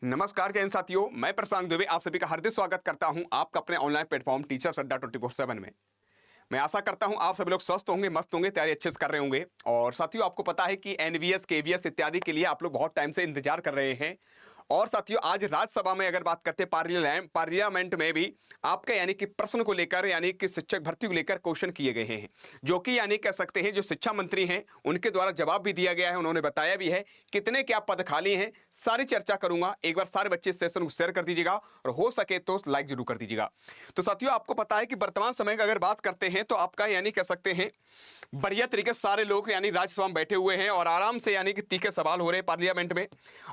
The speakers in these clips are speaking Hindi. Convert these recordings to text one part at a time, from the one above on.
नमस्कार जैन साथियों, मैं प्रशांत दुबे आप सभी का हार्दिक स्वागत करता हूं आपका अपने ऑनलाइन प्लेटफॉर्म टीचर्स अड्डा 24/7 में। मैं आशा करता हूं आप सभी लोग स्वस्थ होंगे, मस्त होंगे, तैयारी अच्छे से कर रहे होंगे। और साथियों, आपको पता है कि एनवीएस केवीएस इत्यादि के लिए आप लोग बहुत टाइम से इंतजार कर रहे हैं। और साथियों, आज राज्यसभा में अगर बात करते हैं पार्लियामेंट में भी आपके यानी कि प्रश्न को लेकर यानी कि शिक्षक भर्ती को लेकर क्वेश्चन किए गए हैं, जो कि यानी कह सकते हैं जो शिक्षा मंत्री हैं उनके द्वारा जवाब भी दिया गया है। उन्होंने बताया भी है कितने क्या पद खाली हैं, सारी चर्चा करूंगा। एक बार सारे बच्चे इस सेशन को शेयर कर दीजिएगा और हो सके तो लाइक जरूर कर दीजिएगा। तो साथियों, आपको पता है कि वर्तमान समय का अगर बात करते हैं तो आपका यानी कह सकते हैं बढ़िया तरीके से सारे लोग यानी राज्यसभा में बैठे हुए हैं और आराम से यानी कि तीखे सवाल हो रहे हैं पार्लियामेंट में,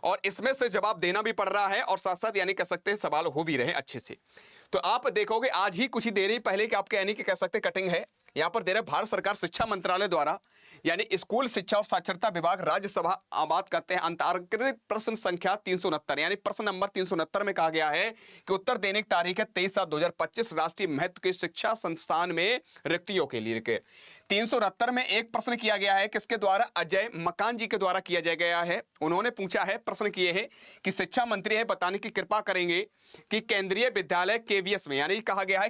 और इसमें से जवाब देना भी पड़ रहा है और साथ साथ यानी कह सकते हैं सवाल हो भी रहे हैं अच्छे से। तो आप देखोगे आज ही कुछ ही देर ही पहले कि आपके यानी कि कह सकते कटिंग है यहां पर दे रहे भारत सरकार शिक्षा मंत्रालय द्वारा यानी स्कूल शिक्षा और साक्षरता विभाग राज्यसभा बात करते हैं अंतर्गत प्रश्न संख्या 369 यानी प्रश्न नंबर 369 में कहा गया है कि उत्तर देने की तारीख है 23/7/2025 राष्ट्रीय महत्व के शिक्षा संस्थान में रिक्तियों के लिए। 369 में एक प्रश्न किया गया है किसके द्वारा, अजय मकान जी के द्वारा किया गया है। उन्होंने पूछा है, प्रश्न किए हैं कि शिक्षा मंत्री है बताने की कृपा करेंगे कि केंद्रीय विद्यालय केवीएस में यानी कहा गया है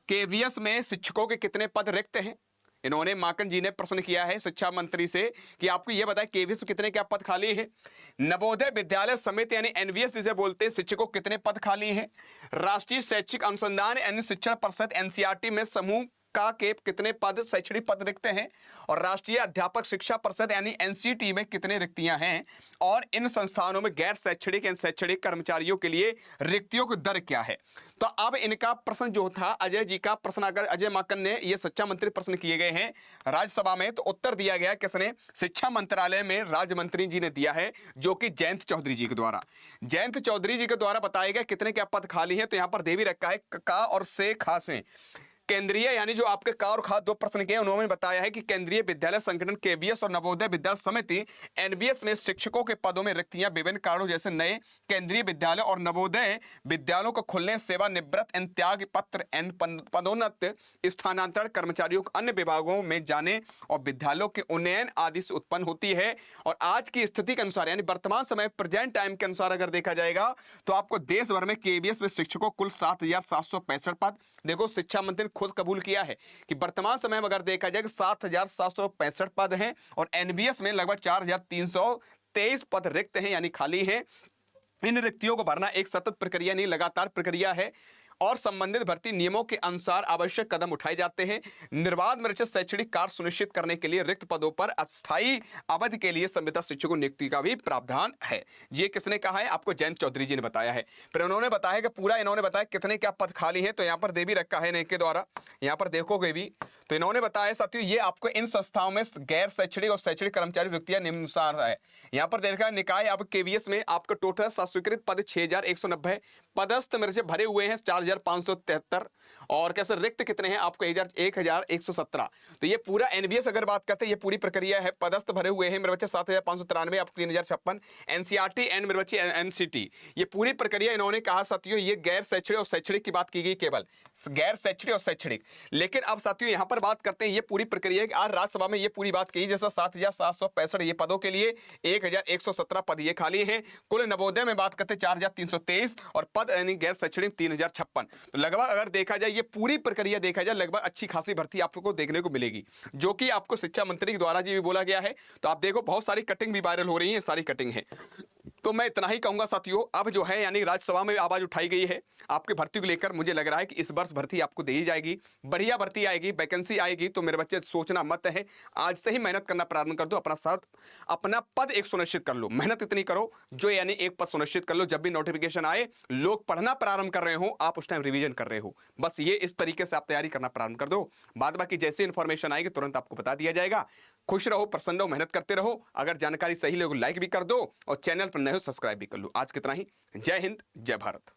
केवीएस में शिक्षकों के कितने पद रिक्त हैं। इन्होंने माकन जी ने प्रश्न किया है शिक्षा मंत्री से कि आपको यह बताएं केवीएस में कितने क्या पद खाली हैं। नवोदय विद्यालय समिति यानी एनवीएस जिसे बोलते हैं, शिक्षकों कितने पद खाली हैं। राष्ट्रीय शैक्षिक अनुसंधान यानी शिक्षण परिषद एनसीईआरटी में समूह का के कितने पद शैक्षणिक पद रिक्त हैं, और राष्ट्रीय अध्यापक शिक्षा परिषद यानी एनसीटी में कितने रिक्तियां हैं, और इन संस्थानों में गैर शैक्षणिक एवं शैक्षणिक कर्मचारियों के लिए रिक्तियों की दर क्या है। तो अब इनका प्रश्न जो था अजय जी का प्रश्न, अगर अजय माकन ने ये शिक्षा मंत्री प्रश्न किए गए हैं राज्यसभा में, तो उत्तर दिया गया किसने, शिक्षा मंत्रालय में राज्य मंत्री जी ने दिया है, जो कि जयंत चौधरी जी के द्वारा बताया गया कितने क्या पद खाली हैं। तो यहां पर दे भी रखा है का और से खास में केंद्रीय यानी जो आपके का और खास दो प्रश्न के उन्होंने बताया है कि केंद्रीय विद्यालय संगठन केवीएस और नवोदय विद्यालय समिति एनवीएस में शिक्षकों के पदों में रिक्तियां विभिन्न कारणों जैसे नए केंद्रीय विद्यालय और नवोदय विद्यालयों को खुलने, सेवानिवृत्त एवं त्याग पत्र एवं पदोन्नत, स्थानांतरण, कर्मचारियों को अन्य विभागों में जाने और विद्यालयों के उन्नयन आदि से उत्पन्न होती है। और आज की स्थिति के अनुसार यानी वर्तमान समय प्रेजेंट टाइम के अनुसार अगर देखा जाएगा तो आपको देश भर में केवीएस में शिक्षकों कुल 7,765 पद। देखो, शिक्षा मंत्री खुद कबूल किया है कि वर्तमान समय में अगर देखा जाए 7,765 पद हैं और एनवीएस में लगभग 4,323 पद रिक्त हैं यानी खाली हैं। इन रिक्तियों को भरना एक सतत प्रक्रिया नहीं, लगातार प्रक्रिया है और संबंधित भर्ती नियमों के अनुसार आवश्यक कदम उठाए जाते हैं। निर्बाध मेरिट शैक्षणिक कार्य सुनिश्चित करने के लिए रिक्त पदों पर अस्थायी अवधि के लिए संविदा शिक्षकों नियुक्ति का भी प्रावधान है। ये किसने कहा है, आपको जयंत चौधरी जी ने बताया है। फिर उन्होंने बताया कि पूरा इन्होंने बताया कितने क्या पद खाली हैं, तो यहाँ पर दे भी रखा है इनके द्वारा, यहाँ पर देखोगे भी तो इन्होंने बताया साथियों ये आपको इन संस्थाओं में गैर शैक्षणिक और शैक्षणिक कर्मचारी रिक्तियां निम्नानुसार है। यहाँ पर देखा निकाय अब केवीएस में आपको टोटल स्वीकृत पद 6,190, पदस्थ मेरे से भरे हुए हैं 4,573, और कैसे रिक्त कितने हैं आपको 1,117। तो ये पूरा एनवीएस अगर बात करते हैं ये पूरी प्रक्रिया है। पदस्थ भरे हुए हैं मेरे बच्चे 7,593, आपको 3,056। एनसीईआरटी एंड मेरे बच्चे एनसीटी, ये पूरी प्रक्रिया इन्होंने कहा साथियों ये गैर शैक्षणिक और शैक्षणिक की बात की गई, केवल गैर शैक्षणिक और शैक्षणिक। लेकिन अब साथियों यहाँ पर बात करते हैं ये पूरी प्रक्रिया आज राज्यसभा में ये पूरी बात की जिसमें 7,765 ये पदों के लिए 1,117 पद ये खाली हैं। कुल नवोदय में बात करते हैं 4,323 और पद यानी गैर शैक्षणिक 3,056। तो लगभग अगर देखा जाए ये पूरी प्रक्रिया देखा जाए लगभग अच्छी खासी भर्ती आपको देखने को मिलेगी, जो कि आपको शिक्षा मंत्री के द्वारा जी भी बोला गया है। तो आप देखो बहुत सारी कटिंग भी वायरल हो रही है, सारी कटिंग है। तो मैं इतना ही कहूंगा साथियों, अब जो है यानी राज्यसभा में आवाज उठाई गई है आपके भर्ती को लेकर। मुझे लग रहा है कि इस वर्ष भर्ती आपको दी जाएगी, बढ़िया भर्ती आएगी, वैकेंसी आएगी। तो मेरे बच्चे सोचना मत है, आज से ही मेहनत करना प्रारंभ कर दो, अपना पद एक सुनिश्चित कर लो। मेहनत इतनी करो जो यानी एक पद सुनिश्चित कर लो, जब भी नोटिफिकेशन आए लोग पढ़ना प्रारंभ कर रहे हो आप उस टाइम रिवीजन कर रहे हो, बस ये इस तरीके से आप तैयारी करना प्रारंभ कर दो। बाद बाकी जैसी इंफॉर्मेशन आएगी तुरंत आपको बता दिया जाएगा। खुश रहो, प्रसन्न रहो, मेहनत करते रहो। अगर जानकारी सही लगे लाइक भी कर दो और चैनल पर नए हो सब्सक्राइब भी कर लो। आज कितना ही, जय हिंद, जय भारत।